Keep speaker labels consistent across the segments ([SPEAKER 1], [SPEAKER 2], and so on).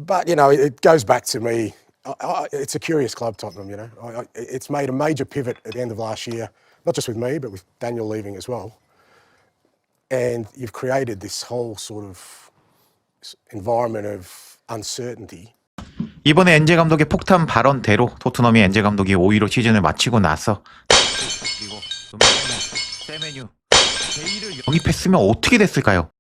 [SPEAKER 1] But you know, it goes back to me. It's a curious club, Tottenham. You know, it's made a major pivot at the end of last year, not just with me, but with Daniel leaving as well. And you've created this whole sort of environment of uncertainty.
[SPEAKER 2] 이번에 엔제 감독의 폭탄 발언대로 토트넘이 엔제 감독이 5위로 시즌을 마치고 나서 그리고 세메뉴 제이를 영입했으면 어떻게 됐을까요?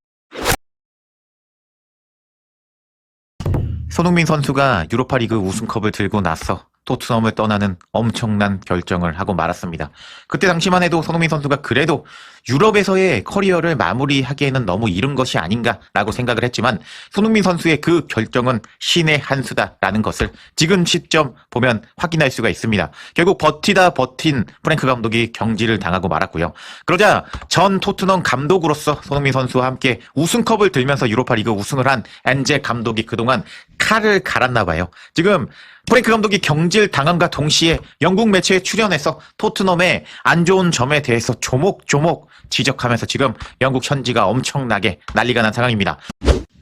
[SPEAKER 2] 손흥민 선수가 유로파리그 우승컵을 들고 나서 토트넘을 떠나는 엄청난 결정을 하고 말았습니다. 그때 당시만 해도 손흥민 선수가 그래도 유럽에서의 커리어를 마무리하기에는 너무 이른 것이 아닌가라고 생각을 했지만 손흥민 선수의 그 결정은 신의 한 수다라는 것을 지금 시점 보면 확인할 수가 있습니다. 결국 버티다 버틴 프랭크 감독이 경질을 당하고 말았고요. 그러자 전 토트넘 감독으로서 손흥민 선수와 함께 우승컵을 들면서 유로파리그 우승을 한 엔제 감독이 그동안 칼을 갈았나 봐요. 지금 프랭크 감독이 경질 당함과 동시에 영국 매체에 출연해서 토트넘의 안 좋은 점에 대해서 조목조목 지적하면서 지금 영국 현지가 엄청나게 난리가 난 상황입니다.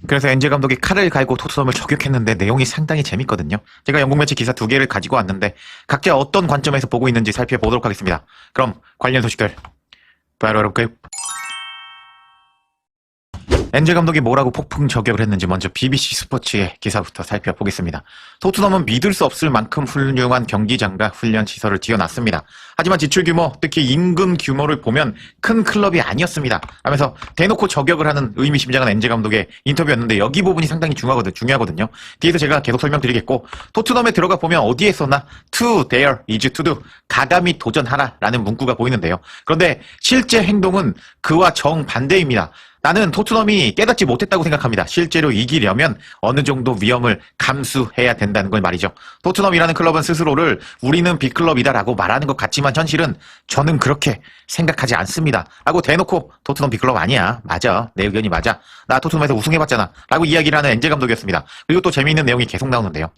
[SPEAKER 2] 그래서 엔제 감독이 칼을 갈고 토트넘을 저격했는데 내용이 상당히 재밌거든요. 제가 영국 매체 기사 2개를 가지고 왔는데 각자 어떤 관점에서 보고 있는지 살펴보도록 하겠습니다. 그럼 관련 소식들 바로 알아볼까요? 엔제 감독이 뭐라고 폭풍 저격을 했는지 먼저 BBC 스포츠의 기사부터 살펴보겠습니다. 토트넘은 믿을 수 없을 만큼 훌륭한 경기장과 훈련 시설을 지어놨습니다. 하지만 지출 규모, 특히 임금 규모를 보면 큰 클럽이 아니었습니다. 하면서 대놓고 저격을 하는 의미심장한 엔제 감독의 인터뷰였는데 여기 부분이 상당히 중요하거든요. 뒤에서 제가 계속 설명드리겠고 토트넘에 들어가 보면 어디에서나 to dare is to do, 가감히 도전하라라는 문구가 보이는데요. 그런데 실제 행동은 그와 정반대입니다. 나는 토트넘이 깨닫지 못했다고 생각합니다. 실제로 이기려면 어느 정도 위험을 감수해야 된다는 걸 말이죠. 토트넘이라는 클럽은 스스로를 우리는 빅클럽이다라고 말하는 것 같지만 현실은 저는 그렇게 생각하지 않습니다. 라고 대놓고 토트넘 빅클럽 아니야. 맞아. 내 의견이 맞아. 나 토트넘에서 우승해봤잖아. 라고 이야기를 하는 엔제 감독이었습니다. 그리고 또 재미있는 내용이 계속 나오는데요.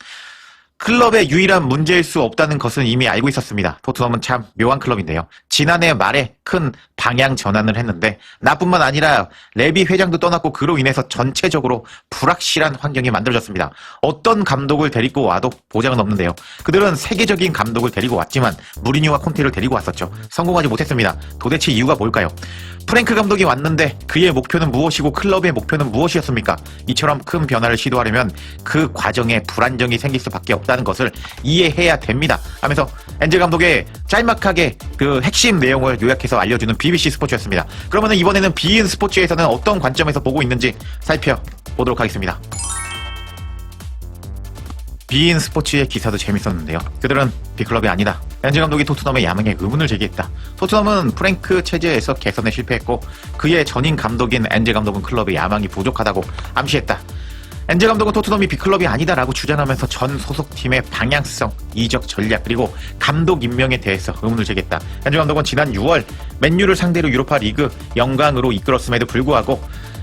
[SPEAKER 2] 클럽의 유일한 문제일 수 없다는 것은 이미 알고 있었습니다. 토트넘은 참 묘한 클럽인데요. 지난해 말에 큰 방향 전환을 했는데 나뿐만 아니라 레비 회장도 떠났고 그로 인해서 전체적으로 불확실한 환경이 만들어졌습니다. 어떤 감독을 데리고 와도 보장은 없는데요. 그들은 세계적인 감독을 데리고 왔지만 무리뉴와 콘테를 데리고 왔었죠. 성공하지 못했습니다. 도대체 이유가 뭘까요? 프랭크 감독이 왔는데 그의 목표는 무엇이고 클럽의 목표는 무엇이었습니까? 이처럼 큰 변화를 시도하려면 그 과정에 불안정이 생길 수밖에 없다는 것을 이해해야 됩니다. 하면서 엔제 감독의 짤막하게 그 핵심 내용을 요약해서 알려주는 BBC 스포츠였습니다. 그러면 이번에는 비인 스포츠에서는 어떤 관점에서 보고 있는지 살펴보도록 하겠습니다. 비인 스포츠의 기사도 재밌었는데요. 그들은 빅클럽이 아니다. 엔제 감독이 토트넘의 야망에 의문을 제기했다. 토트넘은 프랭크 체제에서 개선에 실패했고 그의 전임 감독인 엔제 감독은 클럽의 야망이 부족하다고 암시했다. 엔제 감독은 토트넘이 빅클럽이 아니다라고 주장하면서 전 소속팀의 방향성, 이적 전략 그리고 감독 임명에 대해서 의문을 제기했다. 엔제 감독은 지난 6월 맨유를 상대로 유로파 리그 영광으로 이끌었음에도 불구하고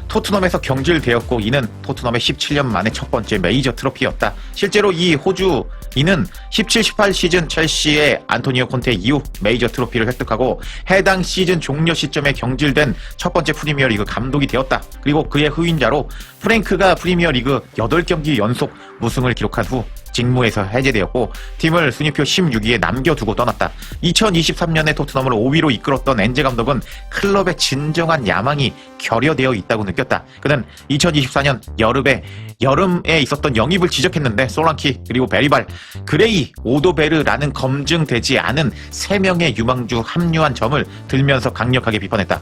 [SPEAKER 2] 토트넘에서 경질되었고 이는 토트넘의 17년 만에 첫 번째 메이저 트로피였다. 실제로 이 호주인은 17-18 시즌 첼시의 안토니오 콘테 이후 메이저 트로피를 획득하고 해당 시즌 종료 시점에 경질된 첫 번째 프리미어리그 감독이 되었다. 그리고 그의 후임자로 프랭크가 프리미어리그 8경기 연속 무승을 기록한 후 직무에서 해제되었고 팀을 순위표 16위에 남겨두고 떠났다. 2023년에 토트넘을 5위로 이끌었던 엔제 감독은 클럽의 진정한 야망이 결여되어 있다고 느꼈다. 그는 2024년 여름에 있었던 영입을 지적했는데 솔랑키 그리고 베리발, 그레이, 오도베르라는 검증되지 않은 3명의 유망주 합류한 점을 들면서 강력하게 비판했다.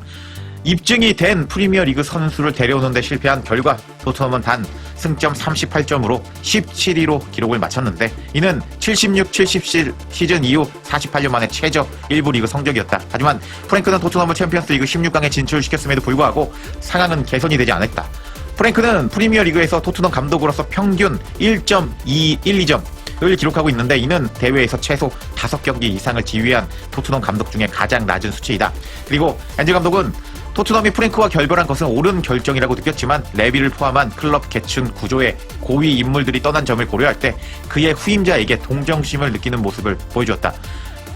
[SPEAKER 2] 입증이 된 프리미어리그 선수를 데려오는 데 실패한 결과 토트넘은 단 승점 38점으로 17위로 기록을 마쳤는데 이는 76-77 시즌 이후 48년 만에 최저 1부 리그 성적이었다. 하지만 프랭크는 토트넘을 챔피언스리그 16강에 진출시켰음에도 불구하고 상황은 개선이 되지 않았다. 프랭크는 프리미어리그에서 토트넘 감독으로서 평균 1.212점을 기록하고 있는데 이는 대회에서 최소 5경기 이상을 지휘한 토트넘 감독 중에 가장 낮은 수치이다. 그리고 엔제 감독은 토트넘이 프랭크와 결별한 것은 옳은 결정이라고 느꼈지만 레비를 포함한 클럽 계층 구조의 고위 인물들이 떠난 점을 고려할 때 그의 후임자에게 동정심을 느끼는 모습을 보여주었다.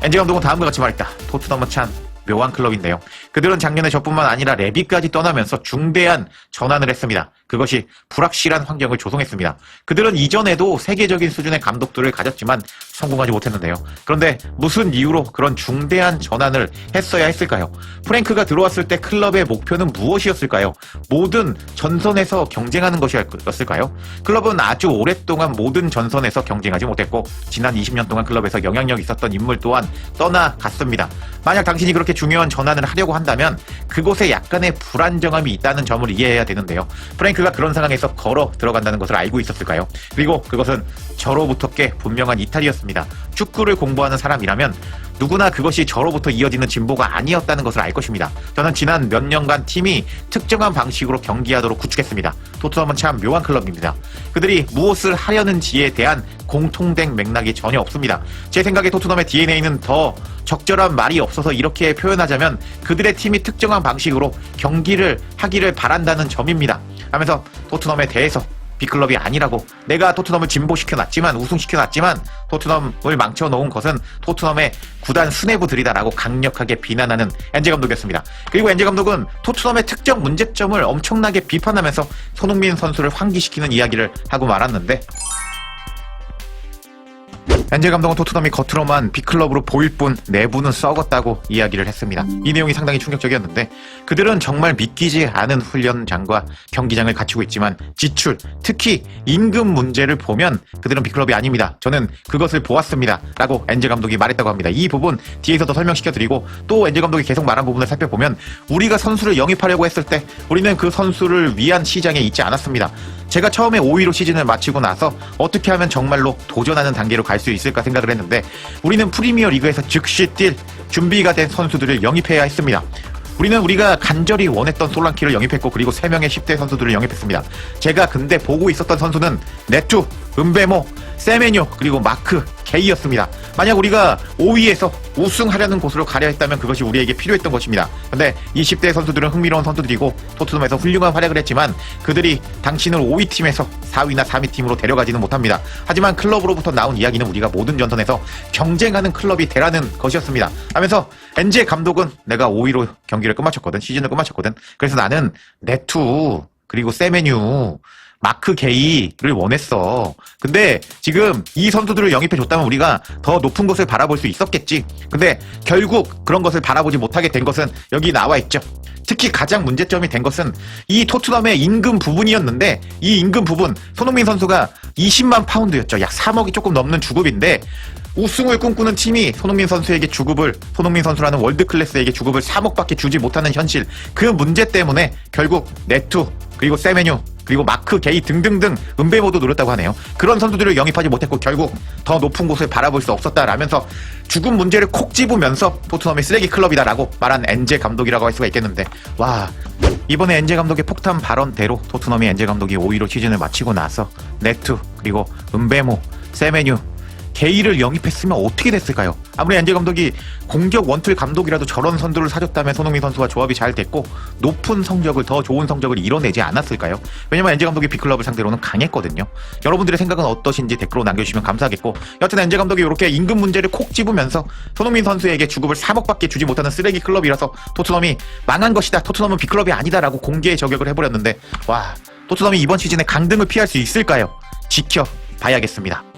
[SPEAKER 2] 엔제 감독은 다음과 같이 말했다. 토트넘은 참 묘한 클럽인데요. 그들은 작년에 저뿐만 아니라 레비까지 떠나면서 중대한 전환을 했습니다. 그것이 불확실한 환경을 조성했습니다. 그들은 이전에도 세계적인 수준의 감독들을 가졌지만 성공하지 못했는데요. 그런데 무슨 이유로 그런 중대한 전환을 했어야 했을까요? 프랭크가 들어왔을 때 클럽의 목표는 무엇이었을까요? 모든 전선에서 경쟁하는 것이었을까요? 클럽은 아주 오랫동안 모든 전선에서 경쟁하지 못했고 지난 20년 동안 클럽에서 영향력 있었던 인물 또한 떠나갔습니다. 만약 당신이 그렇게 중요한 전환을 하려고 한다면 그곳에 약간의 불안정함이 있다는 점을 이해해야 되는데요. 프랭크가 그런 상황에서 걸어 들어간다는 것을 알고 있었을까요? 그리고 그것은 저로부터께 분명한 이탈이었습니다. 축구를 공부하는 사람이라면 누구나 그것이 저로부터 이어지는 진보가 아니었다는 것을 알 것입니다. 저는 지난 몇 년간 팀이 특정한 방식으로 경기하도록 구축했습니다. 토트넘은 참 묘한 클럽입니다. 그들이 무엇을 하려는지에 대한 공통된 맥락이 전혀 없습니다. 제 생각에 토트넘의 DNA는 더 적절한 말이 없어서 이렇게 표현하자면 그들의 팀이 특정한 방식으로 경기를 하기를 바란다는 점입니다. 하면서 토트넘에 대해서 B클럽이 아니라고, 내가 토트넘을 진보시켜놨지만, 우승시켜놨지만 토트넘을 망쳐놓은 것은 토트넘의 구단 수뇌부들이다라고 강력하게 비난하는 엔제 감독이었습니다. 그리고 엔제 감독은 토트넘의 특정 문제점을 엄청나게 비판하면서 손흥민 선수를 환기시키는 이야기를 하고 말았는데, 엔제 감독은 토트넘이 겉으로만 B클럽으로 보일 뿐 내부는 썩었다고 이야기를 했습니다. 이 내용이 상당히 충격적이었는데, 그들은 정말 믿기지 않은 훈련장과 경기장을 갖추고 있지만 지출, 특히 임금 문제를 보면 그들은 B클럽이 아닙니다. 저는 그것을 보았습니다 라고 엔제 감독이 말했다고 합니다. 이 부분 뒤에서도 설명시켜드리고, 또 엔제 감독이 계속 말한 부분을 살펴보면 우리가 선수를 영입하려고 했을 때 우리는 그 선수를 위한 시장에 있지 않았습니다. 제가 처음에 5위로 시즌을 마치고 나서 어떻게 하면 정말로 도전하는 단계로 갈 수 있을까 생각을 했는데, 우리는 프리미어 리그에서 즉시 뛸 준비가 된 선수들을 영입해야 했습니다. 우리가 간절히 원했던 솔랑키를 영입했고, 그리고 3명의 10대 선수들을 영입했습니다. 제가 근데 보고 있었던 선수는 네투, 은베모, 세메뇨, 그리고 마크 게이였습니다. 만약 우리가 5위에서 우승하려는 곳으로 가려 했다면 그것이 우리에게 필요했던 것입니다. 근데 이 10대 선수들은 흥미로운 선수들이고 토트넘에서 훌륭한 활약을 했지만 그들이 당신을 5위 팀에서 4위나 3위 팀으로 데려가지는 못합니다. 하지만 클럽으로부터 나온 이야기는 우리가 모든 전선에서 경쟁하는 클럽이 되라는 것이었습니다. 하면서 엔제 감독은 내가 5위로 경기를 끝마쳤거든. 시즌을 끝마쳤거든. 그래서 나는 네투, 그리고 세메뉴, 마크 게이를 원했어. 근데 지금 이 선수들을 영입해줬다면 우리가 더 높은 곳을 바라볼 수 있었겠지. 근데 결국 그런 것을 바라보지 못하게 된 것은 여기 나와 있죠. 특히 가장 문제점이 된 것은 이 토트넘의 임금 부분이었는데, 이 임금 부분, 손흥민 선수가 20만 파운드였죠. 약 3억이 조금 넘는 주급인데, 우승을 꿈꾸는 팀이 손흥민 선수에게 주급을, 손흥민 선수라는 월드 클래스에게 주급을 3억밖에 주지 못하는 현실, 그 문제 때문에 결국 네투, 그리고 세메뉴, 그리고 마크 게이 등등등 은베모도 노렸다고 하네요. 그런 선수들을 영입하지 못했고 결국 더 높은 곳을 바라볼 수 없었다라면서 죽음 문제를 콕 집으면서 토트넘이 쓰레기 클럽이다라고 말한 엔제 감독이라고 할 수가 있겠는데, 와, 이번에 엔제 감독의 폭탄 발언대로 토트넘이 엔제 감독이 5위로 시즌을 마치고 나서 네투, 그리고 은베모, 세메뉴, 게이를 영입했으면 어떻게 됐을까요? 아무리 엔제 감독이 공격 원툴 감독이라도 저런 선수를 사줬다면 손흥민 선수와 조합이 잘 됐고 높은 성적을, 더 좋은 성적을 이뤄내지 않았을까요? 왜냐면 엔제 감독이 B클럽을 상대로는 강했거든요. 여러분들의 생각은 어떠신지 댓글로 남겨주시면 감사하겠고, 여튼 엔제 감독이 이렇게 임금 문제를 콕 집으면서 손흥민 선수에게 주급을 3억밖에 주지 못하는 쓰레기 클럽이라서 토트넘이 망한 것이다, 토트넘은 B클럽이 아니다라고 공개 저격을 해버렸는데, 와, 토트넘이 이번 시즌에 강등을 피할 수 있을까요? 지켜봐야겠습니다.